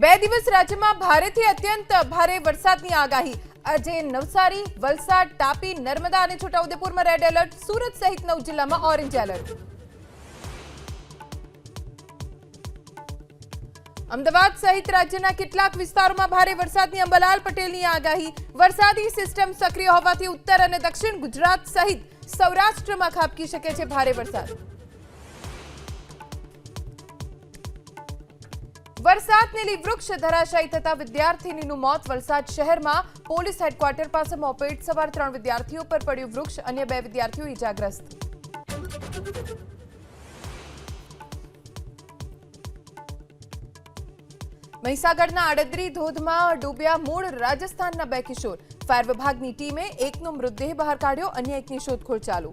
બે દિવસ રાજ્યમાં ભારેથી અત્યંત ભારે વરસાદની આગાહી। આજે નવસારી, વલસાડ, તાપી, નર્મદા અને છોટાઉદેપુરમાં રેડ એલર્ટ, સુરત સહિત 9 જિલ્લામાં ઓરેન્જ એલર્ટ। અમદાવાદ સહિત રાજ્યના કેટલાક વિસ્તારોમાં ભારે વરસાદની અંબાલાલ પટેલની આગાહી। વરસાદી સિસ્ટમ સક્રિય હોવાથી ઉત્તર અને દક્ષિણ ગુજરાત સહિત સૌરાષ્ટ્રમાં ખાબકી શકે છે ભારે વરસાદ। વરસાદને લઈ વૃક્ષ ધરાશાયી થતા વિદ્યાર્થીનીનું મોત। વલસાડ શહેરમાં પોલીસ હેડક્વાર્ટર પાસે મોપેડ સવાર 3 વિદ્યાર્થીઓ પર પડ્યું વૃક્ષ, અન્ય 2 વિદ્યાર્થીઓ ઇજાગ્રસ્ત। મહીસાગરના આડદરી ધોધમાં ડૂબ્યા મૂળ રાજસ્થાનના 2 કિશોર। ફાયર વિભાગની ટીમે એકનો મૃતદેહ બહાર કાઢ્યો, અન્ય એકની શોધખોળ ચાલુ।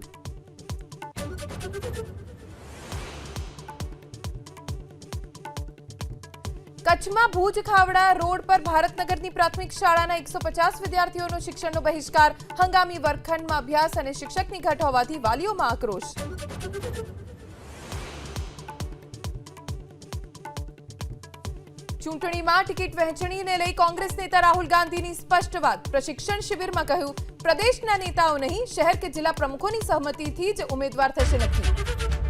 કચ્છમાં ભુજ ખાવડા રોડ પર ભારતનગરની પ્રાથમિક શાળાના 150 વિદ્યાર્થીઓનો શિક્ષણનો બહિષ્કાર। હંગામી વર્ગખંડમાં અભ્યાસ અને શિક્ષકની ઘટ હોવાથી વાલીઓમાં આક્રોશ। ચૂંટણીમાં ટિકિટ વહેંચણીને લઈ કોંગ્રેસ નેતા રાહુલ ગાંધીની સ્પષ્ટ વાત। પ્રશિક્ષણ શિબિરમાં કહ્યું, પ્રદેશના નેતાઓ નહીં, શહેર કે જિલ્લા પ્રમુખોની સહમતિથી જ ઉમેદવાર થશે નક્કી।